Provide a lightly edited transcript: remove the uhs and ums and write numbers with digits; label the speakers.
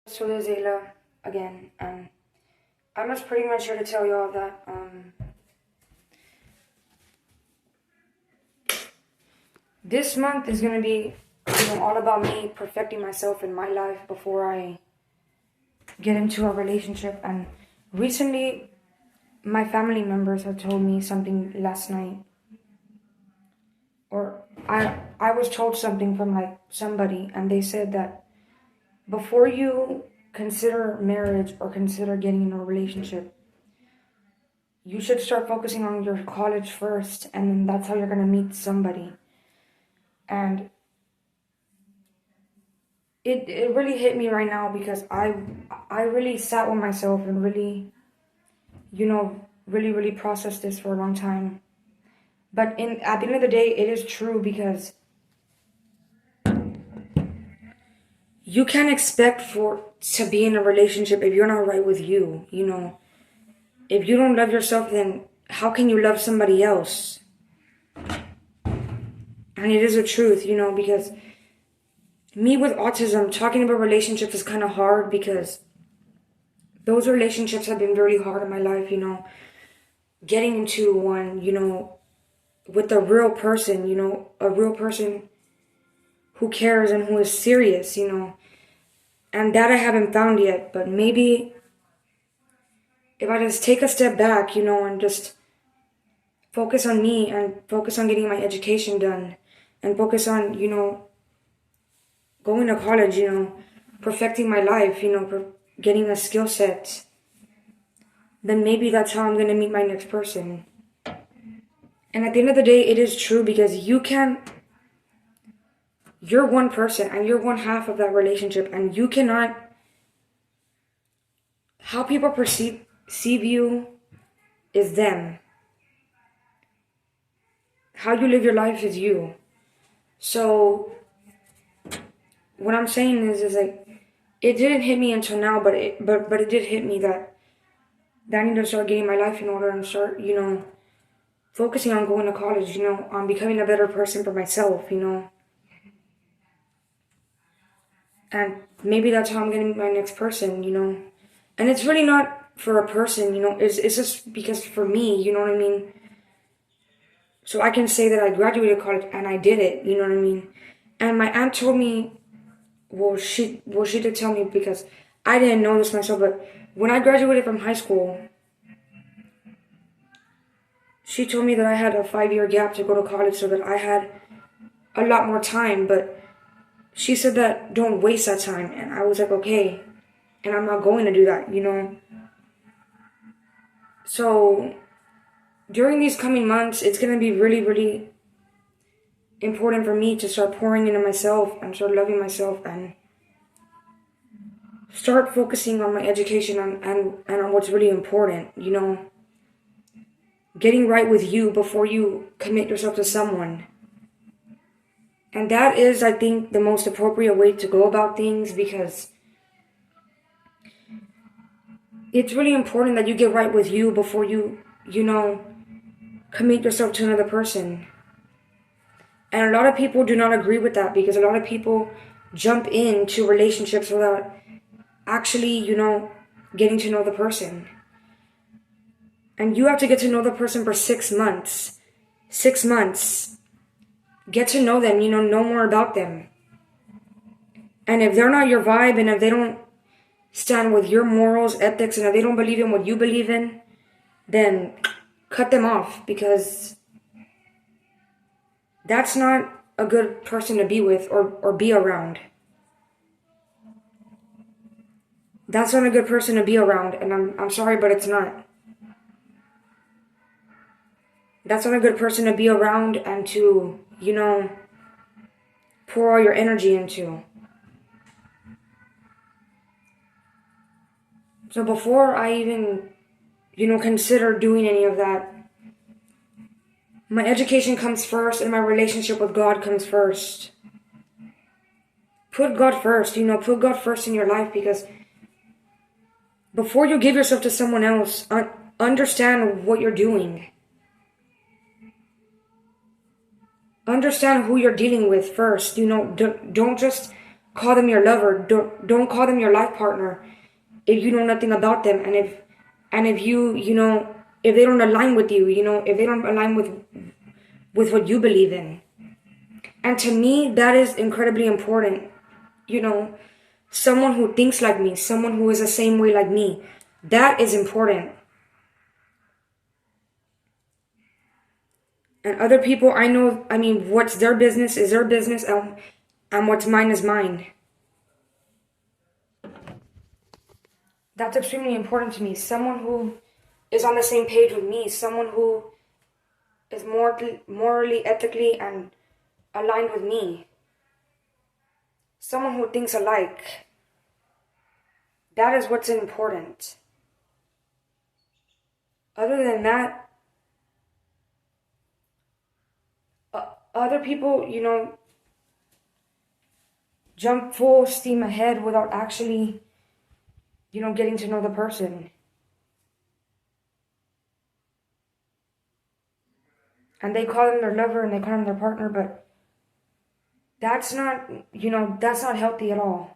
Speaker 1: So there's Ayla again, and I'm just pretty much here to tell y'all that this month is gonna be all about me perfecting myself in my life before I get into a relationship. And recently, my family members have told me something last night, or I was told something from like somebody, and they said that before you consider marriage or consider getting in a relationship, you should start focusing on your college first, and then that's how you're gonna meet somebody. And it really hit me right now because I really sat with myself and really, really processed this for a long time. But at the end of the day, it is true because you can't expect for to be in a relationship if you're not right with you. If you don't love yourself, then how can you love somebody else? And it is a truth, because me with autism, talking about relationships is kind of hard because those relationships have been really hard in my life, getting into one, with a real person, a real person who cares and who is serious, and that I haven't found yet. But maybe if I just take a step back, and just focus on me and focus on getting my education done and focus on, going to college, perfecting my life, getting a skill set, then maybe that's how I'm going to meet my next person. And at the end of the day, it is true because you're one person and you're one half of that relationship, and you cannot, how people perceive you is them. How you live your life is you. So what I'm saying is like, it didn't hit me until now, but it did hit me that I need to start getting my life in order and start, focusing on going to college, on becoming a better person for myself, and maybe that's how I'm gonna meet my next person, and it's really not for a person, it's just because for me, you know what I mean? So I can say that I graduated college and I did it, you know what I mean? And my aunt told me, she did tell me because I didn't know this myself, but when I graduated from high school, she told me that I had a 5-year gap to go to college so that I had a lot more time, but she said that don't waste that time, and I was like, okay, and I'm not going to do that, So during these coming months, it's going to be really, really important for me to start pouring into myself and start loving myself and start focusing on my education and on what's really important, getting right with you before you commit yourself to someone. And that is, I think, the most appropriate way to go about things because it's really important that you get right with you before you, commit yourself to another person. And a lot of people do not agree with that because a lot of people jump into relationships without actually, getting to know the person. And you have to get to know the person for 6 months. 6 months. Get to know them, know more about them. And if they're not your vibe, and if they don't stand with your morals, ethics, and if they don't believe in what you believe in, then cut them off because that's not a good person to be with or be around. That's not a good person to be around, and I'm sorry, but it's not. That's not a good person to be around and to, pour all your energy into. So before I even, consider doing any of that, my education comes first and my relationship with God comes first. Put God first, put God first in your life because before you give yourself to someone else, understand what you're doing. Understand who you're dealing with first. Don't just call them your lover. Don't call them your life partner if you know nothing about them, and if if they don't align with you, if they don't align with what you believe in. And to me, that is incredibly important. Someone who thinks like me, someone who is the same way like me. That is important. And other people, what's their business is their business, and what's mine is mine. That's extremely important to me. Someone who is on the same page with me, someone who is morally, ethically, and aligned with me. Someone who thinks alike. That is what's important. Other than that, other people, jump full steam ahead without actually, getting to know the person. And they call them their lover and they call them their partner, but that's not healthy at all.